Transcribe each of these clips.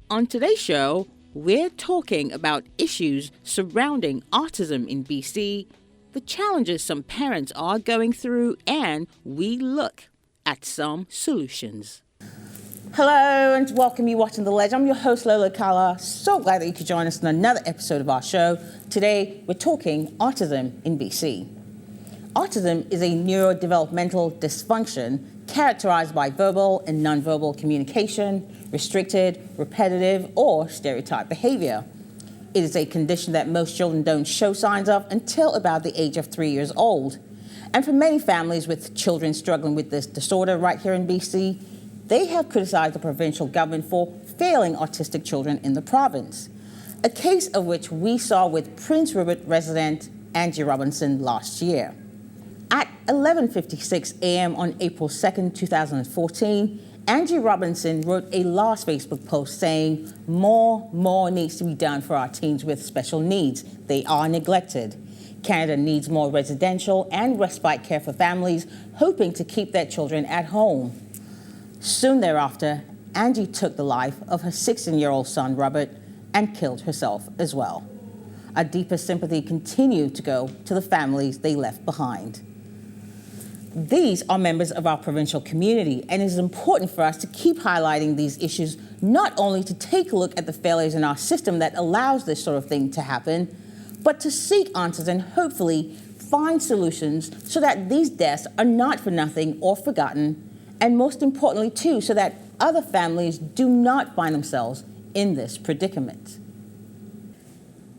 On today's show, we're talking about issues surrounding autism in BC, the challenges some parents are going through, and we look at some solutions. Hello and welcome you watching The Ledge. I'm your host Lola Acala. So glad that you could join us in another episode of our show. Today we're talking autism in BC. Autism is a neurodevelopmental dysfunction characterized by verbal and nonverbal communication, restricted, repetitive, or stereotyped behavior. It is a condition that most children don't show signs of until about the age of 3 years old. And for many families with children struggling with this disorder right here in BC, they have criticized the provincial government for failing autistic children in the province. A case of which we saw with Prince Rupert resident Angie Robinson last year. At 11:56 a.m. on April 2nd, 2014, Angie Robinson wrote a last Facebook post saying, more needs to be done for our teens with special needs. They are neglected. Canada needs more residential and respite care for families hoping to keep their children at home. Soon thereafter, Angie took the life of her 16-year-old son, Robert, and killed herself as well. Our deepest sympathy continued to go to the families they left behind. These are members of our provincial community, and it is important for us to keep highlighting these issues, not only to take a look at the failures in our system that allows this sort of thing to happen, but to seek answers and hopefully find solutions so that these deaths are not for nothing or forgotten, and most importantly too, so that other families do not find themselves in this predicament.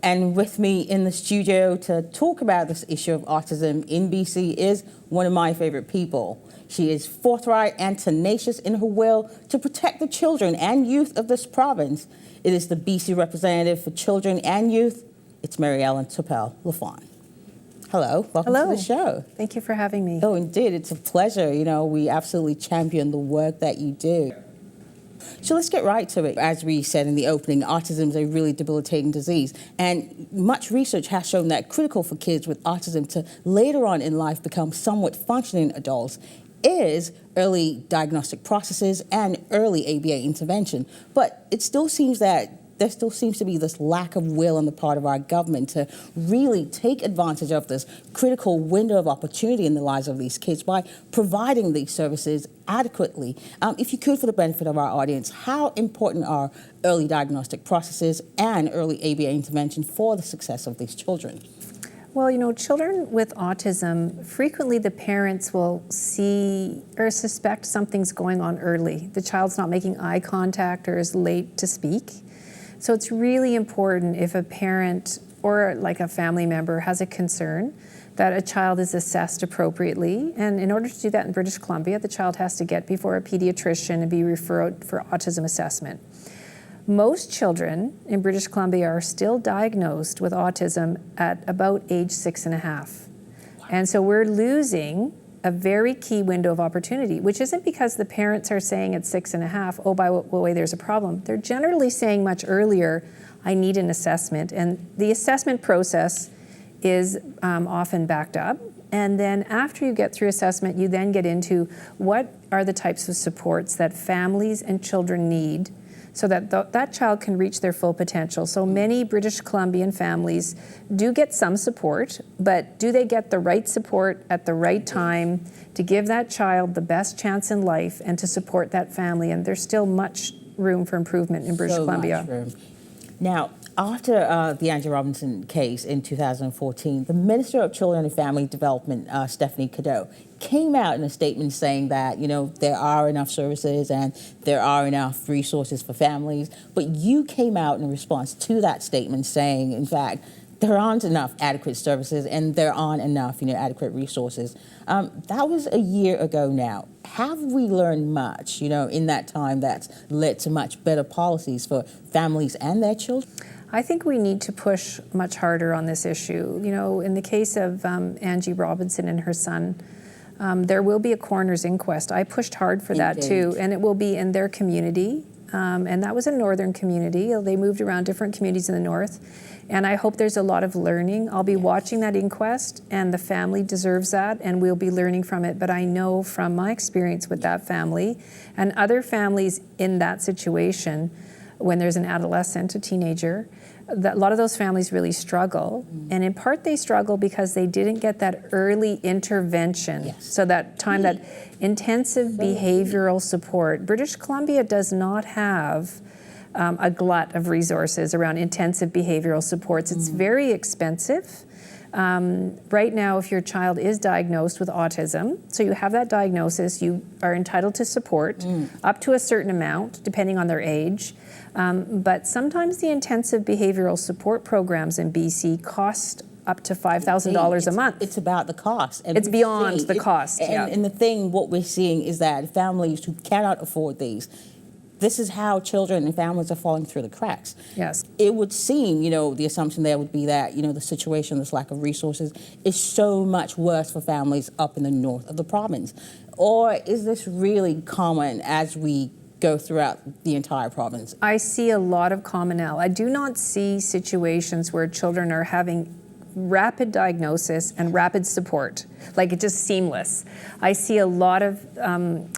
And with me in the studio to talk about this issue of autism in BC is one of my favorite people. She is forthright and tenacious in her will to protect the children and youth of this province. It is the BC representative for children and youth. It's Ellen Turpel-Lafond. Hello, welcome to the show. Thank you for having me. Oh, indeed, it's a pleasure. You know, we absolutely champion the work that you do. So let's get right to it. As we said in the opening, autism is a really debilitating disease, and much research has shown that critical for kids with autism to later on in life become somewhat functioning adults is early diagnostic processes and early ABA intervention. But it still seems that there still seems to be this lack of will on the part of our government to really take advantage of this critical window of opportunity in the lives of these kids by providing these services adequately. If you could, for the benefit of our audience, how important are early diagnostic processes and early ABA intervention for the success of these children? Well, you know, children with autism, frequently the parents will see or suspect something's going on early. The child's not making eye contact or is late to speak. So it's really important if a parent or like a family member has a concern that a child is assessed appropriately. And in order to do that in British Columbia, the child has to get before a pediatrician and be referred for autism assessment. Most children in British Columbia are still diagnosed with autism at about age 6.5. And so we're losing a very key window of opportunity, which isn't because the parents are saying at 6.5, oh, by the way, there's a problem. They're generally saying much earlier, I need an assessment. And the assessment process is often backed up. And then after you get through assessment, you then get into what are the types of supports that families and children need so that that child can reach their full potential. So many British Columbian families do get some support, but do they get the right support at the right time to give that child the best chance in life and to support that family? And there's still much room for improvement in British Columbia. Much room. Now, after the Angie Robinson case in 2014, the Minister of Children and Family Development, Stephanie Cadeau, came out in a statement saying that, you know, there are enough services and there are enough resources for families. But you came out in response to that statement saying, in fact, there aren't enough adequate services and there aren't enough, you know, adequate resources. That was a year ago now. Have we learned much, you know, in that time that's led to much better policies for families and their children? I think we need to push much harder on this issue. You know, in the case of Angie Robinson and her son, there will be a coroner's inquest. I pushed hard for that too, and it will be in their community. And that was a northern community. They moved around different communities in the north. And I hope there's a lot of learning. I'll be watching that inquest, and the family deserves that, and we'll be learning from it. But I know from my experience with that family and other families in that situation, when there's an adolescent, a teenager, that a lot of those families really struggle. And in part they struggle because they didn't get that early intervention. Yes. So that time, that intensive behavioral support. British Columbia does not have a glut of resources around intensive behavioral supports. It's very expensive. Right now, if your child is diagnosed with autism, so you have that diagnosis, you are entitled to support up to a certain amount, depending on their age. But sometimes the intensive behavioral support programs in BC cost up to $5,000 a month. It's about the cost. And it's beyond the cost. And the thing, what we're seeing is that families who cannot afford these, this is how children and families are falling through the cracks. Yes. It would seem, the assumption there would be that, the situation, this lack of resources, is so much worse for families up in the north of the province. Or is this really common as we go throughout the entire province? I see a lot of commonality. I do not see situations where children are having rapid diagnosis and rapid support, like it's just seamless. I see a lot of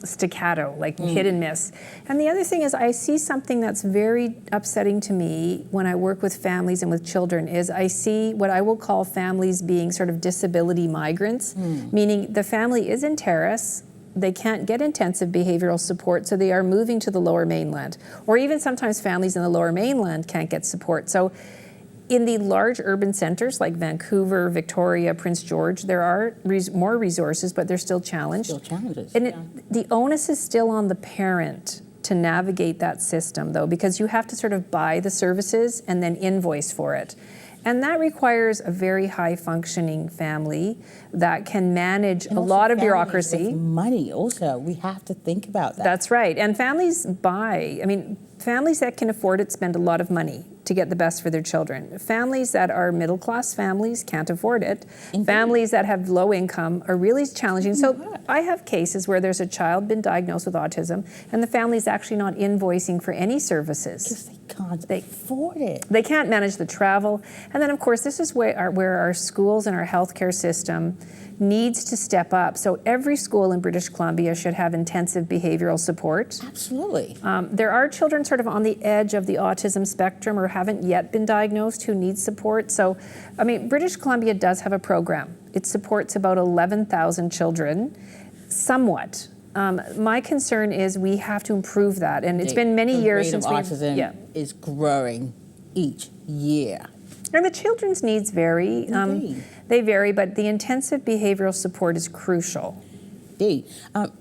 staccato, like hit and miss. And the other thing is I see something that's very upsetting to me when I work with families and with children is I see what I will call families being sort of disability migrants, meaning the family is in Terrace, they can't get intensive behavioral support, so they are moving to the Lower Mainland. Or even sometimes families in the Lower Mainland can't get support. So in the large urban centers like Vancouver, Victoria, Prince George, there are more resources, but they're still challenged. Still challenges. And the onus is still on the parent to navigate that system, though, because you have to sort of buy the services and then invoice for it. And that requires a very high-functioning family that can manage a lot of bureaucracy. Money also, we have to think about that. That's right. And families families that can afford it spend a lot of money to get the best for their children. Families that are middle-class families can't afford it. Indeed. Families that have low income are really challenging. So I have cases where there's a child been diagnosed with autism and the family's actually not invoicing for any services. Because they can't afford it. They can't manage the travel. And then, of course, this is where our schools and our healthcare system needs to step up. So every school in British Columbia should have intensive behavioral support. Absolutely. There are children sort of on the edge of the autism spectrum or haven't yet been diagnosed who need support. So, British Columbia does have a program. It supports about 11,000 children, somewhat. My concern is we have to improve that. And it's been many years since autism is growing each year. And the children's needs vary. They vary, but the intensive behavioral support is crucial. Indeed.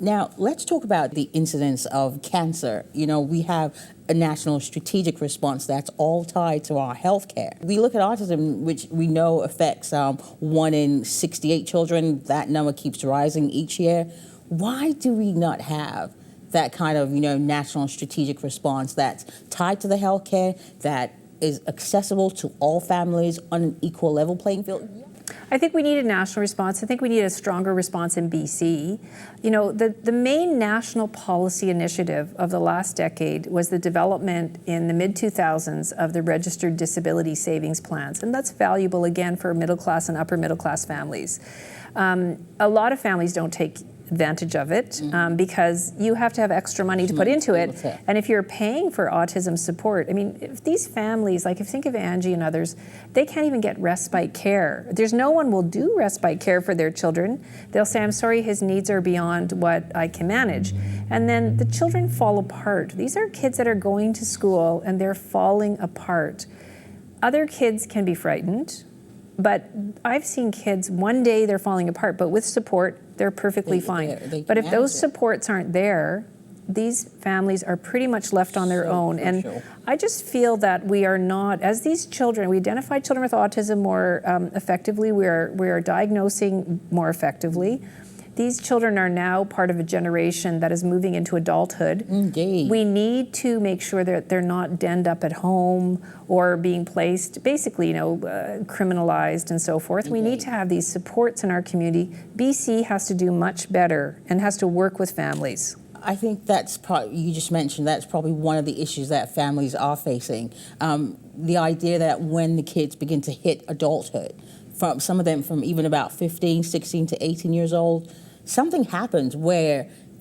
Now, let's talk about the incidence of cancer. We have a national strategic response that's all tied to our health care. We look at autism, which we know affects 1 in 68 children. That number keeps rising each year. Why do we not have that kind of, national strategic response that's tied to the health care, that is accessible to all families on an equal level playing field? I think we need a national response. I think we need a stronger response in BC. The main national policy initiative of the last decade was the development in the mid-2000s of the registered disability savings plans. And that's valuable, again, for middle class and upper middle class families. A lot of families don't take advantage of it because you have to have extra money to put into it. And if you're paying for autism support, if these families, like if you think of Angie and others, they can't even get respite care. There's no one will do respite care for their children. They'll say, I'm sorry, his needs are beyond what I can manage. And then the children fall apart. These are kids that are going to school and they're falling apart. Other kids can be frightened, but I've seen kids, one day they're falling apart, but with support, they're perfectly fine. But if those supports aren't there, these families are pretty much left on their own. Crucial. And I just feel that we are not, as these children, we identify children with autism more effectively, we are diagnosing more effectively. These children are now part of a generation that is moving into adulthood. Indeed. We need to make sure that they're not denned up at home or being placed, basically, criminalized and so forth. We need to have these supports in our community. BC has to do much better and has to work with families. I think that's you just mentioned that's probably one of the issues that families are facing. The idea that when the kids begin to hit adulthood, from some of them from even about 15, 16 to 18 years old, something happens where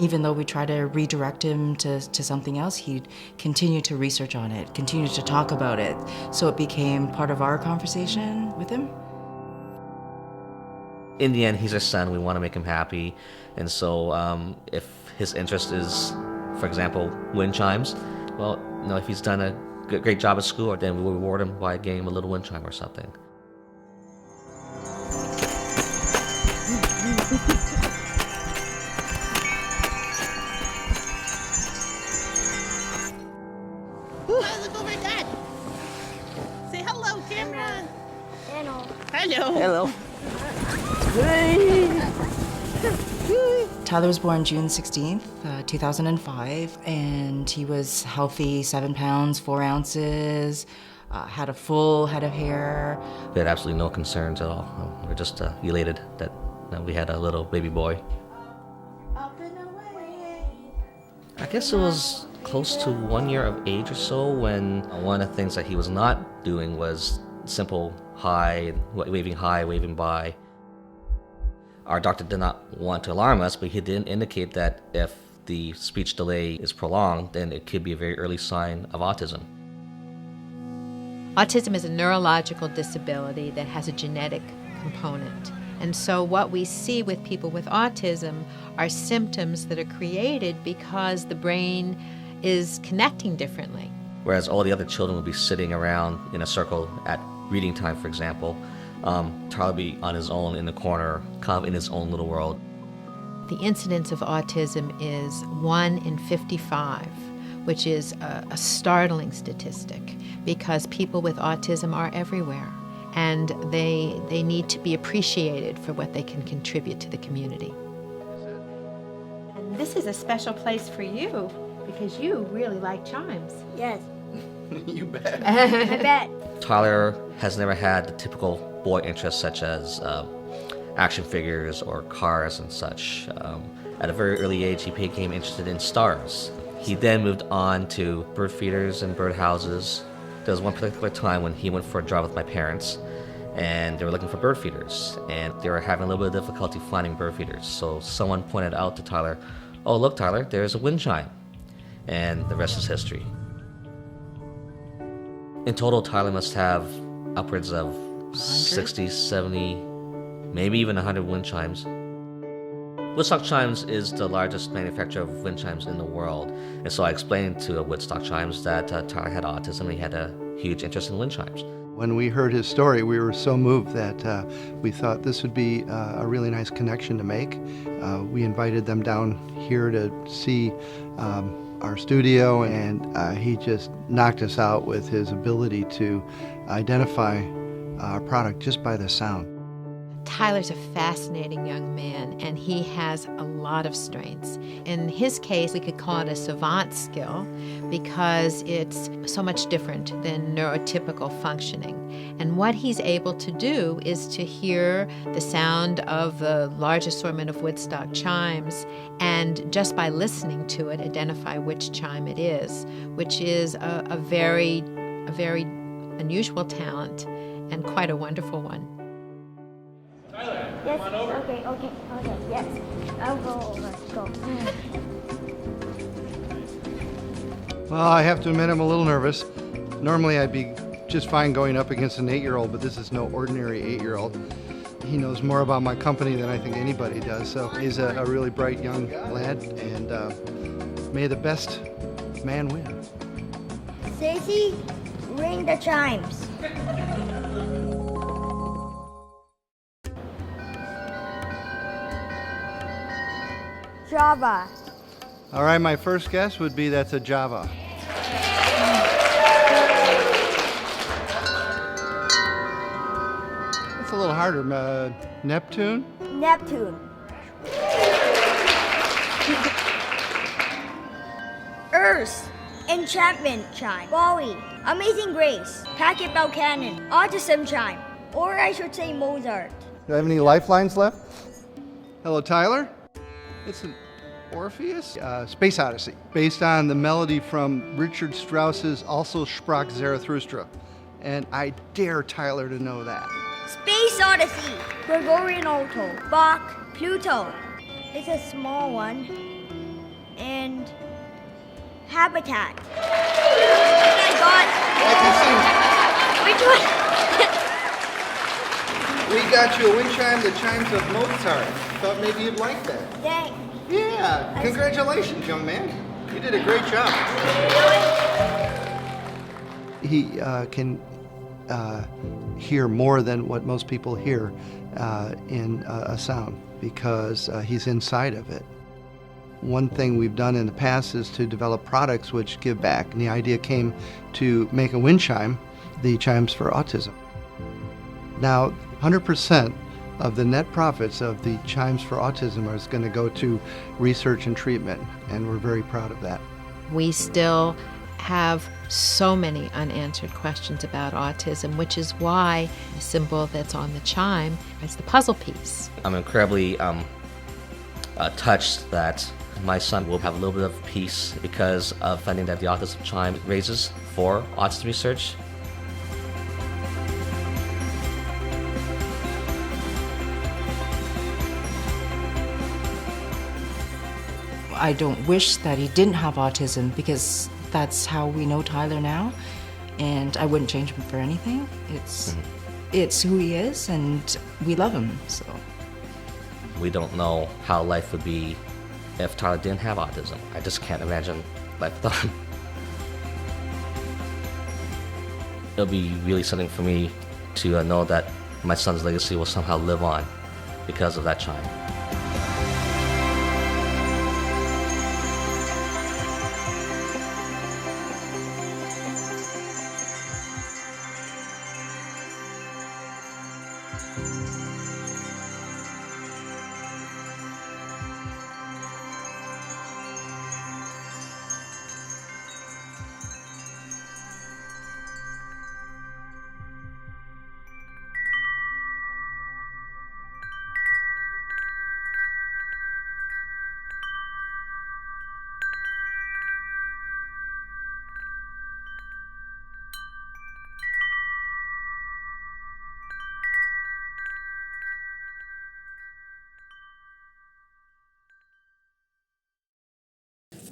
Even though we try to redirect him to something else, he'd continue to research on it, continue to talk about it. So it became part of our conversation with him. In the end, he's our son. We want to make him happy. And so if his interest is, for example, wind chimes, well, if he's done a great job at school, then we will reward him by getting him a little wind chime or something. Look over at Dad. Say hello, camera. Hello. Hello. Hello. Tyler was born June 16th, 2005, and he was healthy, 7 pounds, 4 ounces, had a full head of hair. We had absolutely no concerns at all. We're just elated that we had a little baby boy. I guess it was close to 1 year of age or so when one of the things that he was not doing was simple hi, waving bye. Our doctor did not want to alarm us, but he did indicate that if the speech delay is prolonged, then it could be a very early sign of autism. Autism is a neurological disability that has a genetic component. And so what we see with people with autism are symptoms that are created because the brain is connecting differently. Whereas all the other children would be sitting around in a circle at reading time, for example, Tyler would be on his own in the corner, kind of in his own little world. The incidence of autism is 1 in 55, which is a startling statistic because people with autism are everywhere and they need to be appreciated for what they can contribute to the community. And this is a special place for you because you really like chimes. Yes. You bet. I bet. Tyler has never had the typical boy interests such as action figures or cars and such. At a very early age, he became interested in stars. He then moved on to bird feeders and bird houses. There was one particular time when he went for a drive with my parents, and they were looking for bird feeders, and they were having a little bit of difficulty finding bird feeders. So someone pointed out to Tyler, "Oh, look, Tyler, there's a wind chime." And the rest is history. In total, Tyler must have upwards of 60, 70, maybe even 100 wind chimes. Woodstock Chimes is the largest manufacturer of wind chimes in the world. And so I explained to Woodstock Chimes that Tyler had autism and he had a huge interest in wind chimes. When we heard his story, we were so moved that we thought this would be a really nice connection to make. We invited them down here to see our studio, and he just knocked us out with his ability to identify our product just by the sound. Tyler's a fascinating young man, and he has a lot of strengths. In his case, we could call it a savant skill because it's so much different than neurotypical functioning. And what he's able to do is to hear the sound of the large assortment of Woodstock chimes and just by listening to it, identify which chime it is, which is a very unusual talent and quite a wonderful one. Yes. Okay. Yes. I'll go over. Go. Well, I have to admit I'm a little nervous. Normally I'd be just fine going up against an 8-year-old, but this is no ordinary 8-year-old. He knows more about my company than I think anybody does, so he's a really bright young lad, and may the best man win. Stacey, ring the chimes. Java. All right, my first guess would be that's a Java. It's a little harder. Neptune? Neptune. Earth. Enchantment chime. Bowie. Amazing Grace. Packet Bell Cannon. Autism chime. Or I should say Mozart. Do I have any lifelines left? Hello, Tyler. It's an Orpheus? Space Odyssey, based on the melody from Richard Strauss's Also sprach Zarathustra. And I dare Tyler to know that. Space Odyssey. Gregorian Alto. Bach. Pluto. It's a small one. and habitat. I got. Which one? We got you a wind chime, the chimes of Mozart. Thought maybe you'd like that. Dang. Yeah, congratulations, young man. You did a great job. He can hear more than what most people hear in a sound because he's inside of it. One thing we've done in the past is to develop products which give back, and the idea came to make a wind chime, the Chimes for Autism. Now, 100% of the net profits of the Chimes for Autism is going to go to research and treatment, and we're very proud of that. We still have so many unanswered questions about autism, which is why the symbol that's on the chime is the puzzle piece. I'm incredibly touched that my son will have a little bit of peace because of funding that the Autism Chime raises for autism research. I don't wish that he didn't have autism because that's how we know Tyler now, and I wouldn't change him for anything. It's who he is, and we love him, so. We don't know how life would be if Tyler didn't have autism. I just can't imagine life without him. It'll be really something for me to know that my son's legacy will somehow live on because of that chime.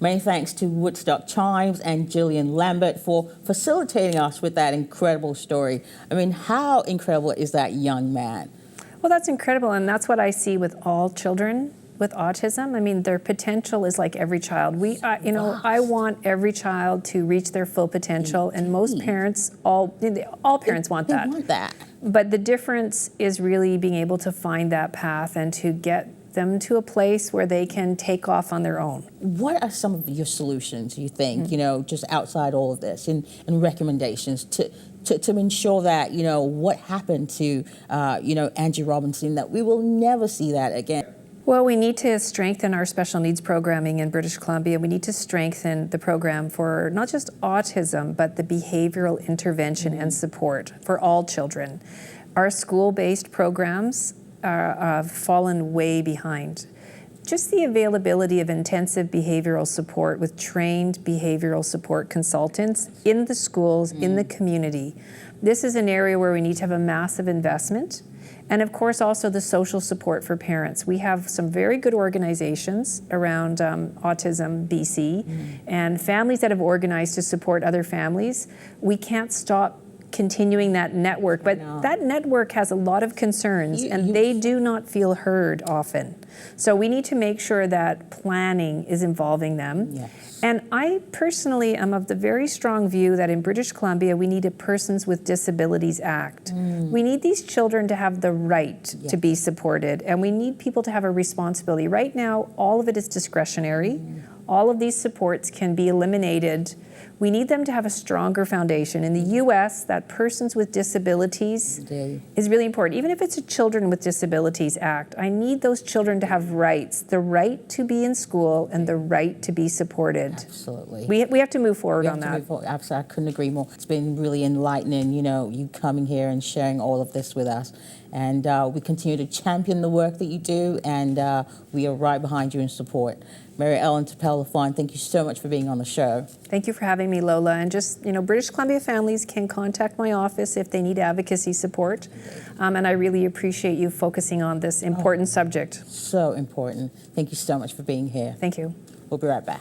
Many thanks to Woodstock Chimes and Gillian Lambert for facilitating us with that incredible story. I mean, how incredible is that young man? Well, that's incredible, and that's what I see with all children with autism. I mean, their potential is like every child. I want every child to reach their full potential, and most parents, all parents want that. They want that. But the difference is really being able to find that path and to get them to a place where they can take off on their own. What are some of your solutions, you think, just outside all of this, and recommendations to ensure that, what happened to, Angie Robinson, that we will never see that again? Well, we need to strengthen our special needs programming in British Columbia. We need to strengthen the program for not just autism, but the behavioral intervention and support for all children. Our school-based programs have fallen way behind. Just the availability of intensive behavioral support with trained behavioral support consultants in the schools, in the community. This is an area where we need to have a massive investment. And of course also the social support for parents. We have some very good organizations around Autism.BC and families that have organized to support other families. We can't stop continuing that network, but that network has a lot of concerns and they do not feel heard often. So we need to make sure that planning is involving them. Yes. And I personally am of the very strong view that in British Columbia we need a Persons with Disabilities Act. We need these children to have the right to be supported, and we need people to have a responsibility. Right now all of it is discretionary. All of these supports can be eliminated. We need them to have a stronger foundation. In the U.S., that Persons with Disabilities is really important. Even if it's a Children with Disabilities Act, I need those children to have rights, the right to be in school and the right to be supported. Absolutely. We have to move forward on that. Absolutely, I couldn't agree more. It's been really enlightening, you coming here and sharing all of this with us. And we continue to champion the work that you do, and we are right behind you in support. Mary Ellen Turpel-Lafond, thank you so much for being on the show. Thank you for having me, Lola. And just, British Columbia families can contact my office if they need advocacy support. And I really appreciate you focusing on this important subject. So important. Thank you so much for being here. Thank you. We'll be right back.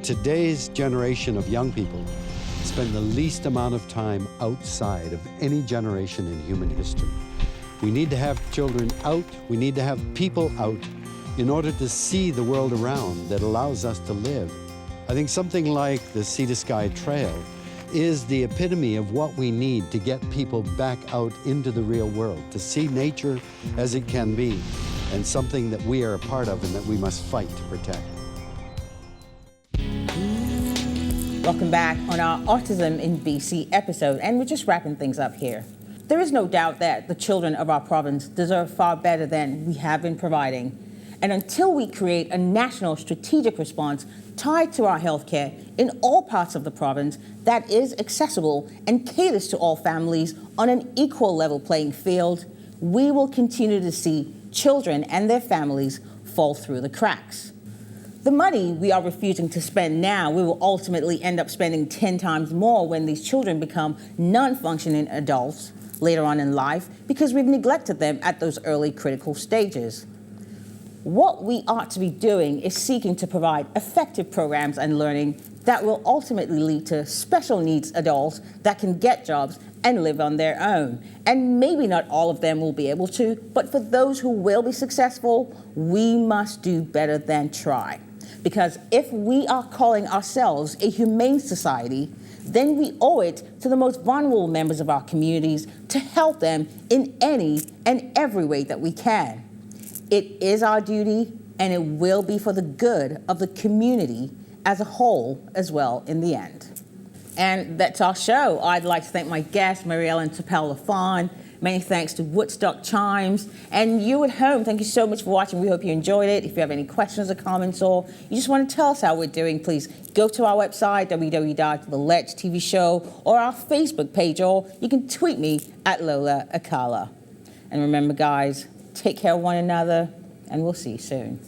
Today's generation of young people spend the least amount of time outside of any generation in human history. We need to have children out, we need to have people out in order to see the world around that allows us to live. I think something like the Sea to Sky Trail is the epitome of what we need to get people back out into the real world, to see nature as it can be, and something that we are a part of and that we must fight to protect. Welcome back on our Autism in BC episode, and we're just wrapping things up here. There is no doubt that the children of our province deserve far better than we have been providing. And until we create a national strategic response tied to our healthcare in all parts of the province that is accessible and caters to all families on an equal level playing field, we will continue to see children and their families fall through the cracks. The money we are refusing to spend now, we will ultimately end up spending 10 times more when these children become non-functioning adults later on in life because we've neglected them at those early critical stages. What we ought to be doing is seeking to provide effective programs and learning that will ultimately lead to special needs adults that can get jobs and live on their own. And maybe not all of them will be able to, but for those who will be successful, we must do better than try. Because if we are calling ourselves a humane society, then we owe it to the most vulnerable members of our communities to help them in any and every way that we can. It is our duty, and it will be for the good of the community as a whole as well in the end. And that's our show. I'd like to thank my guest, Ellen Turpel-Lafond. Many thanks to Woodstock Chimes. And you at home, thank you so much for watching. We hope you enjoyed it. If you have any questions or comments, or you just want to tell us how we're doing, please go to our website, www.the TV Show, or our Facebook page, or you can tweet me at Lola Acala. And remember, guys, take care of one another, and we'll see you soon.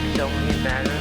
It's only a matter